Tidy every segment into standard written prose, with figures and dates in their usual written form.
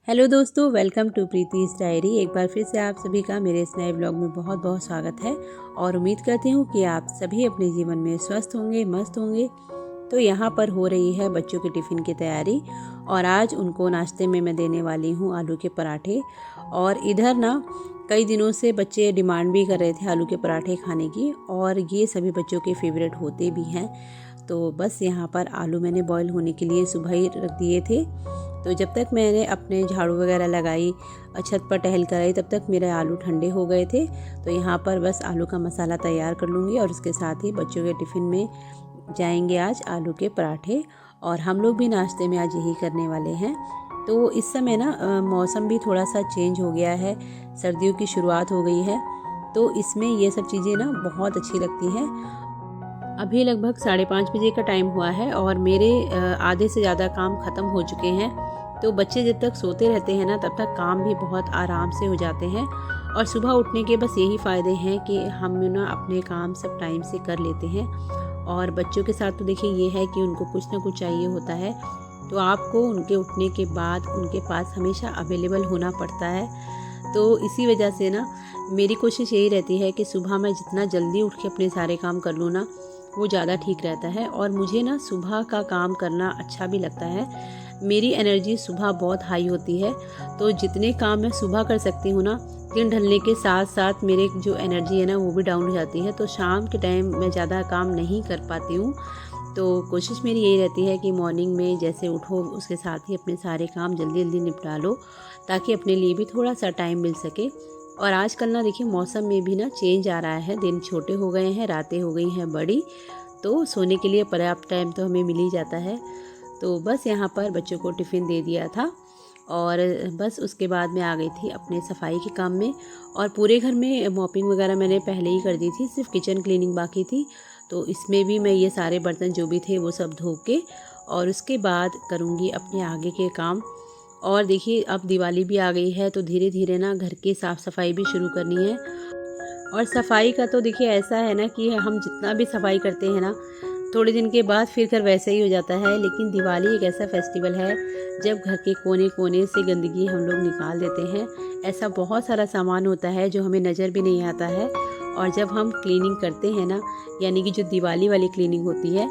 Hello दोस्तों, welcome to प्रीति's diary. एक बार फिर से आप सभी का मेरे इस नए ब्लॉग में बहुत बहुत स्वागत है और उम्मीद करती हूँ कि आप सभी अपने जीवन में स्वस्थ होंगे, मस्त होंगे। तो यहाँ पर हो रही है बच्चों के टिफ़िन की तैयारी और आज उनको नाश्ते में मैं देने वाली हूँ आलू के पराठे। और इधर ना कई दिनों से बच्चे डिमांड भी कर रहे थे आलू के पराठे खाने की और ये सभी बच्चों के फेवरेट होते भी हैं। तो बस यहाँ पर आलू मैंने बॉईल होने के लिए सुबह ही रख दिए थे। तो जब तक मैंने अपने झाड़ू वगैरह लगाई, छत पर टहल कर आई, तब तक मेरे आलू ठंडे हो गए थे। तो यहाँ पर बस आलू का मसाला तैयार कर लूँगी और उसके साथ ही बच्चों के टिफ़िन में जाएंगे आज आलू के पराठे और हम लोग भी नाश्ते में आज यही करने वाले हैं। तो इस समय ना मौसम भी थोड़ा सा चेंज हो गया है, सर्दियों की शुरुआत हो गई है, तो इसमें ये सब चीज़ें ना बहुत अच्छी लगती हैं। अभी लगभग 5:30 बजे का टाइम हुआ है और मेरे आधे से ज़्यादा काम ख़त्म हो चुके हैं। तो बच्चे जब तक सोते रहते हैं ना तब तक काम भी बहुत आराम से हो जाते हैं और सुबह उठने के बस यही फ़ायदे हैं कि हम ना अपने काम सब टाइम से कर लेते हैं। और बच्चों के साथ तो देखिए ये है कि उनको कुछ ना कुछ चाहिए होता है, तो आपको उनके उठने के बाद उनके पास हमेशा अवेलेबल होना पड़ता है। तो इसी वजह से ना मेरी कोशिश यही रहती है कि सुबह मैं जितना जल्दी उठ के अपने सारे काम कर लूँ ना वो ज़्यादा ठीक रहता है। और मुझे ना सुबह का काम करना अच्छा भी लगता है। मेरी एनर्जी सुबह बहुत हाई होती है, तो जितने काम मैं सुबह कर सकती हूँ ना, दिन ढलने के साथ साथ मेरे जो एनर्जी है ना वो भी डाउन हो जाती है। तो शाम के टाइम मैं ज़्यादा काम नहीं कर पाती हूँ। तो कोशिश मेरी यही रहती है कि मॉर्निंग में जैसे उठो उसके साथ ही अपने सारे काम जल्दी जल्दी निपटा लो, ताकि अपने लिए भी थोड़ा सा टाइम मिल सके। और आजकल ना देखिए मौसम में भी ना चेंज आ रहा है, दिन छोटे हो गए हैं, रातें हो गई हैं बड़ी, तो सोने के लिए पर्याप्त टाइम तो हमें मिल ही जाता है। तो बस यहाँ पर बच्चों को टिफ़िन दे दिया था और बस उसके बाद मैं आ गई थी अपने सफाई के काम में। और पूरे घर में मॉपिंग वगैरह मैंने पहले ही कर दी थी, सिर्फ किचन क्लीनिंग बाकी थी। तो इसमें भी मैं ये सारे बर्तन जो भी थे वो सब धो के और उसके बाद करूँगी अपने आगे के काम। और देखिए अब दिवाली भी आ गई है, तो धीरे धीरे ना घर की साफ़ सफाई भी शुरू करनी है। और सफाई का तो देखिए ऐसा है ना कि हम जितना भी सफाई करते हैं ना, थोड़े दिन के बाद फिर कर वैसे ही हो जाता है। लेकिन दिवाली एक ऐसा फेस्टिवल है जब घर के कोने कोने से गंदगी हम लोग निकाल देते हैं। ऐसा बहुत सारा सामान होता है जो हमें नज़र भी नहीं आता है। और जब हम क्लीनिंग करते हैं ना, यानी कि जो दिवाली वाली क्लीनिंग होती है,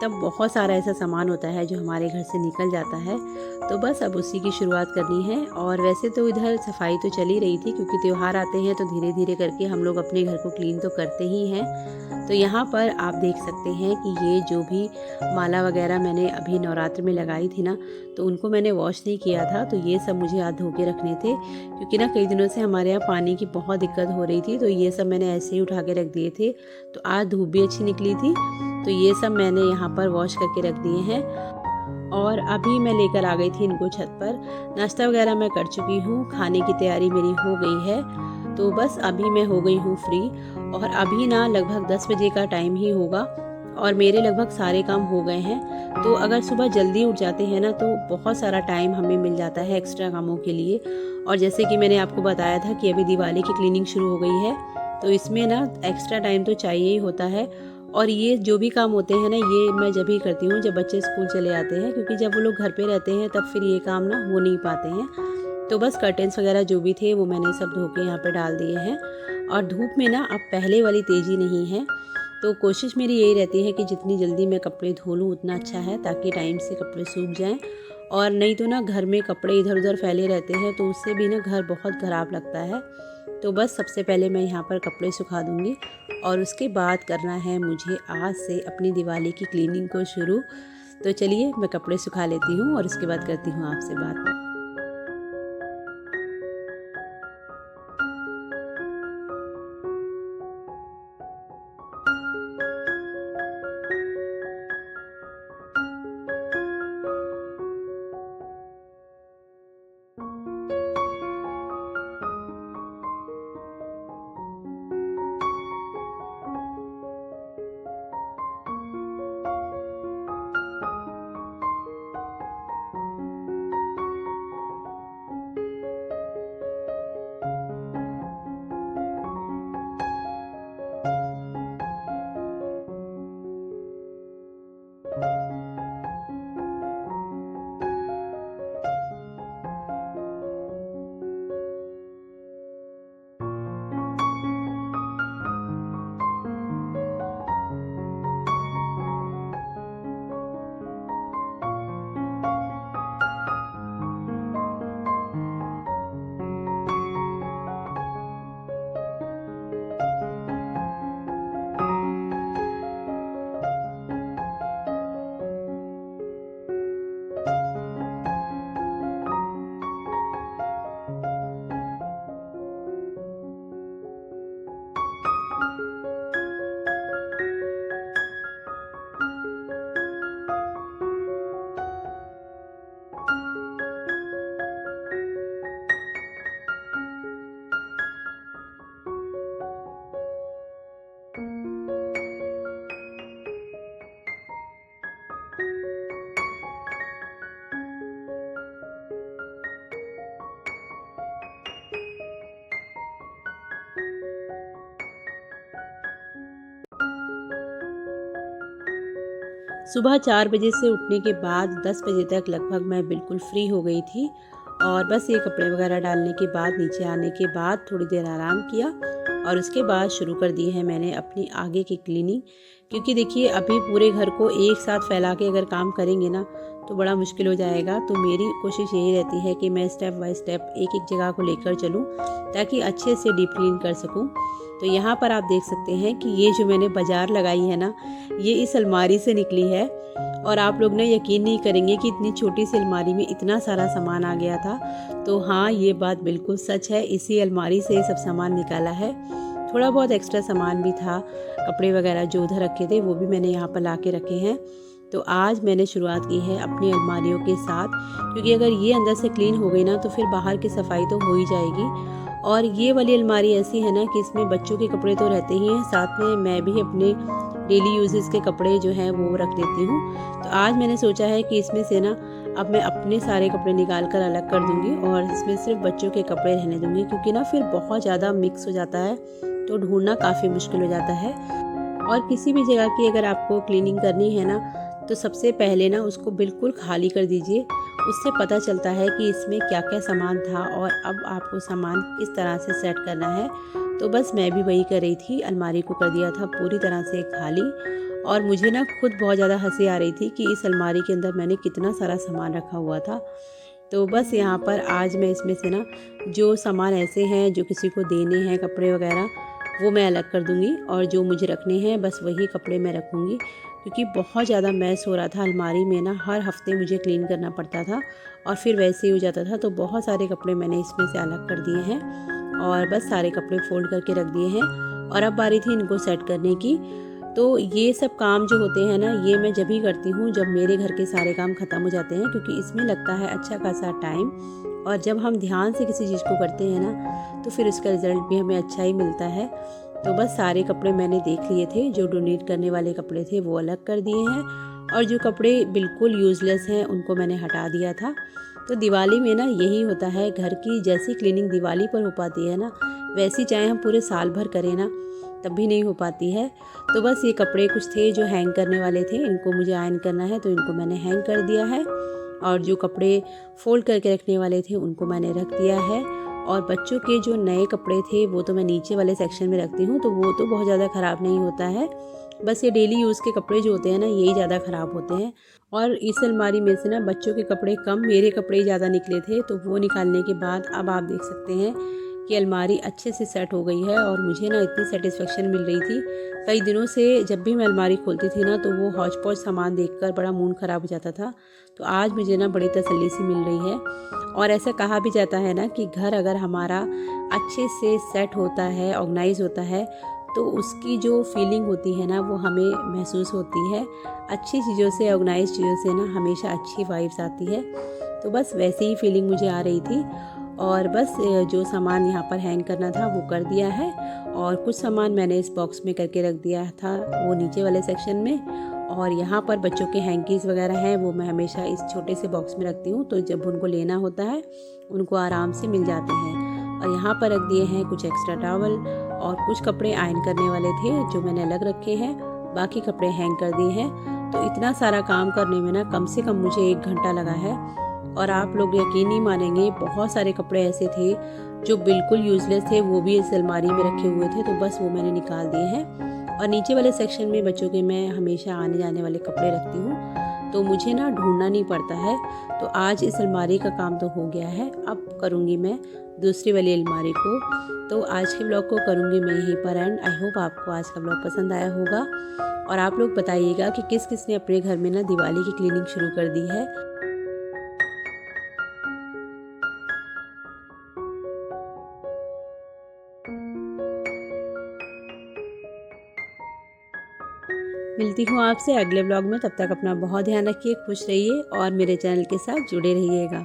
तब बहुत सारा ऐसा सामान होता है जो हमारे घर से निकल जाता है। तो बस अब उसी की शुरुआत करनी है। और वैसे तो इधर सफाई तो चल ही रही थी, क्योंकि त्यौहार आते हैं तो धीरे धीरे करके हम लोग अपने घर को क्लीन तो करते ही हैं। तो यहाँ पर आप देख सकते हैं कि ये जो भी माला वगैरह मैंने अभी नवरात्र में लगाई थी ना, तो उनको मैंने वॉश नहीं किया था। तो ये सब मुझे आज धो के रखने थे, क्योंकि ना कई दिनों से हमारे यहाँ पानी की बहुत दिक्कत हो रही थी। तो ये सब मैंने ऐसे ही उठा के रख दिए थे। तो आज धूप भी अच्छी निकली थी, तो ये सब मैंने यहाँ पर वॉश करके रख दिए हैं। और अभी मैं लेकर आ गई थी इनको छत पर। नाश्ता वगैरह मैं कर चुकी हूँ, खाने की तैयारी मेरी हो गई है। तो बस अभी मैं हो गई हूँ फ्री। और अभी ना लगभग 10 बजे का टाइम ही होगा और मेरे लगभग सारे काम हो गए हैं। तो अगर सुबह जल्दी उठ जाते हैं ना तो बहुत सारा टाइम हमें मिल जाता है एक्स्ट्रा कामों के लिए। और जैसे कि मैंने आपको बताया था कि अभी दिवाली की क्लीनिंग शुरू हो गई है, तो इसमें ना एक्स्ट्रा टाइम तो चाहिए ही होता है। और ये जो भी काम होते हैं ना, ये मैं जब ही करती हूँ जब बच्चे स्कूल चले आते हैं, क्योंकि जब वो लोग घर पे रहते हैं तब फिर ये काम ना हो नहीं पाते हैं। तो बस कर्टेंस वगैरह जो भी थे वो मैंने सब धो के यहाँ पे डाल दिए हैं। और धूप में ना अब पहले वाली तेज़ी नहीं है, तो कोशिश मेरी यही रहती है कि जितनी जल्दी मैं कपड़े धो लूँ उतना अच्छा है, ताकि टाइम से कपड़े सूख जाएँ। और नहीं तो ना घर में कपड़े इधर उधर फैले रहते हैं, तो उससे भी ना घर बहुत ख़राब लगता है। तो बस सबसे पहले मैं यहाँ पर कपड़े सुखा दूँगी और उसके बाद करना है मुझे आज से अपनी दिवाली की क्लीनिंग को शुरू। तो चलिए मैं कपड़े सुखा लेती हूँ और उसके बाद करती हूँ आपसे बात। सुबह 4 बजे से उठने के बाद 10 बजे तक लगभग मैं बिल्कुल फ्री हो गई थी और बस ये कपड़े वगैरह डालने के बाद नीचे आने के बाद थोड़ी देर आराम किया और उसके बाद शुरू कर दी है मैंने अपनी आगे की क्लीनिंग। क्योंकि देखिए अभी पूरे घर को एक साथ फैला के अगर काम करेंगे ना तो बड़ा मुश्किल हो जाएगा। तो मेरी कोशिश यही रहती है कि मैं स्टेप बाय स्टेप एक एक जगह को लेकर चलूँ ताकि अच्छे से डीप क्लीन कर सकूँ। तो यहाँ पर आप देख सकते हैं कि ये जो मैंने बाजार लगाई है ना, ये इस अलमारी से निकली है और आप लोग ना यकीन नहीं करेंगे कि इतनी छोटी सी अलमारी में इतना सारा सामान आ गया था। तो हाँ, ये बात बिल्कुल सच है, इसी अलमारी से सब सामान निकाला है। थोड़ा बहुत एक्स्ट्रा सामान भी था, कपड़े वगैरह जो उधर रखे थे वो भी मैंने यहाँ पर ला के रखे हैं। तो आज मैंने शुरुआत की है अपनी अलमारियों के साथ, क्योंकि अगर ये अंदर से क्लीन हो गई ना तो फिर बाहर की सफाई तो हो ही जाएगी। और ये वाली अलमारी ऐसी है ना कि इसमें बच्चों के कपड़े तो रहते ही हैं, साथ में मैं भी अपने डेली यूजेस के कपड़े जो हैं वो रख देती हूँ। तो आज मैंने सोचा है कि इसमें से ना अब मैं अपने सारे कपड़े निकाल कर अलग कर दूँगी और इसमें सिर्फ बच्चों के कपड़े रहने दूँगी, क्योंकि ना फिर बहुत ज़्यादा मिक्स हो जाता है तो ढूंढना काफ़ी मुश्किल हो जाता है। और किसी भी जगह की अगर आपको क्लीनिंग करनी है ना तो सबसे पहले ना उसको बिल्कुल खाली कर दीजिए। उससे पता चलता है कि इसमें क्या क्या सामान था और अब आपको सामान किस तरह से सेट करना है। तो बस मैं भी वही कर रही थी, अलमारी को कर दिया था पूरी तरह से खाली। और मुझे ना खुद बहुत ज़्यादा हंसी आ रही थी कि इस अलमारी के अंदर मैंने कितना सारा सामान रखा हुआ था। तो बस यहाँ पर आज मैं इसमें से ना जो सामान ऐसे हैं जो किसी को देने हैं कपड़े वगैरह, वो मैं अलग कर दूँगी और जो मुझे रखने हैं बस वही कपड़े मैं रखूँगी। क्योंकि बहुत ज़्यादा मैस हो रहा था अलमारी में ना, हर हफ्ते मुझे क्लीन करना पड़ता था और फिर वैसे ही हो जाता था। तो बहुत सारे कपड़े मैंने इसमें से अलग कर दिए हैं और बस सारे कपड़े फोल्ड करके रख दिए हैं। और अब बारी थी इनको सेट करने की। तो ये सब काम जो होते हैं ना, ये मैं जब ही करती हूँ जब मेरे घर के सारे काम ख़त्म हो जाते हैं, क्योंकि इसमें लगता है अच्छा खासा टाइम। और जब हम ध्यान से किसी चीज़ को करते हैं ना तो फिर उसका रिज़ल्ट भी हमें अच्छा ही मिलता है। तो बस सारे कपड़े मैंने देख लिए थे, जो डोनेट करने वाले कपड़े थे वो अलग कर दिए हैं और जो कपड़े बिल्कुल यूज़लेस हैं उनको मैंने हटा दिया था। तो दिवाली में ना यही होता है, घर की जैसी क्लीनिंग दिवाली पर हो पाती है ना, वैसी चाहे हम पूरे साल भर करें ना तब भी नहीं हो पाती है। तो बस ये कपड़े कुछ थे जो हैंग करने वाले थे, इनको मुझे आयरन करना है तो इनको मैंने हैंग कर दिया है। और जो कपड़े फोल्ड करके रखने वाले थे उनको मैंने रख दिया है। और बच्चों के जो नए कपड़े थे वो तो मैं नीचे वाले सेक्शन में रखती हूँ, तो वो तो बहुत ज़्यादा ख़राब नहीं होता है। बस ये डेली यूज़ के कपड़े जो होते हैं ना, यही ज़्यादा ख़राब होते हैं। और इस अलमारी में से ना बच्चों के कपड़े कम, मेरे कपड़े ज़्यादा निकले थे। तो वो निकालने के बाद अब आप देख सकते हैं कि अलमारी अच्छे से सेट हो गई है और मुझे ना इतनी सेटिस्फेक्शन मिल रही थी। कई दिनों से जब भी मैं अलमारी खोलती थी ना तो वो हौच पौच सामान देखकर बड़ा मूड ख़राब हो जाता था। तो आज मुझे ना बड़ी तसल्ली सी मिल रही है। और ऐसा कहा भी जाता है ना कि घर अगर हमारा अच्छे से सेट होता है, ऑर्गेनाइज होता है, तो उसकी जो फीलिंग होती है ना वो हमें महसूस होती है। अच्छी चीज़ों से, ऑर्गेनाइज चीज़ों से ना हमेशा अच्छी वाइब्स आती है। तो बस वैसी ही फीलिंग मुझे आ रही थी। और बस जो सामान यहाँ पर हैंग करना था वो कर दिया है और कुछ सामान मैंने इस बॉक्स में करके रख दिया था वो नीचे वाले सेक्शन में। और यहाँ पर बच्चों के हैंकीज़ वगैरह हैं वो मैं हमेशा इस छोटे से बॉक्स में रखती हूँ, तो जब उनको लेना होता है उनको आराम से मिल जाते हैं। और यहाँ पर रख दिए हैं कुछ एक्स्ट्रा टॉवल और कुछ कपड़े आयरन करने वाले थे जो मैंने अलग रखे हैं, बाकी कपड़े हैंग कर दिए हैं। तो इतना सारा काम करने में ना कम से कम मुझे 1 घंटा लगा है। और आप लोग यकीन नहीं मानेंगे, बहुत सारे कपड़े ऐसे थे जो बिल्कुल यूज़लेस थे, वो भी इस अलमारी में रखे हुए थे, तो बस वो मैंने निकाल दिए हैं। और नीचे वाले सेक्शन में बच्चों के मैं हमेशा आने जाने वाले कपड़े रखती हूँ, तो मुझे ना ढूंढना नहीं पड़ता है। तो आज इस अलमारी का काम तो हो गया है, अब करूँगी मैं दूसरी वाली अलमारी को। तो आज के ब्लॉग को करूँगी मैं यहीं पर एंड। आई होप आपको आज का ब्लॉग पसंद आया होगा और आप लोग बताइएगा कि किस किस ने अपने घर में ना दिवाली की क्लीनिंग शुरू कर दी है। मिलती हूँ आपसे अगले ब्लॉग में, तब तक अपना बहुत ध्यान रखिए, खुश रहिए और मेरे चैनल के साथ जुड़े रहिएगा।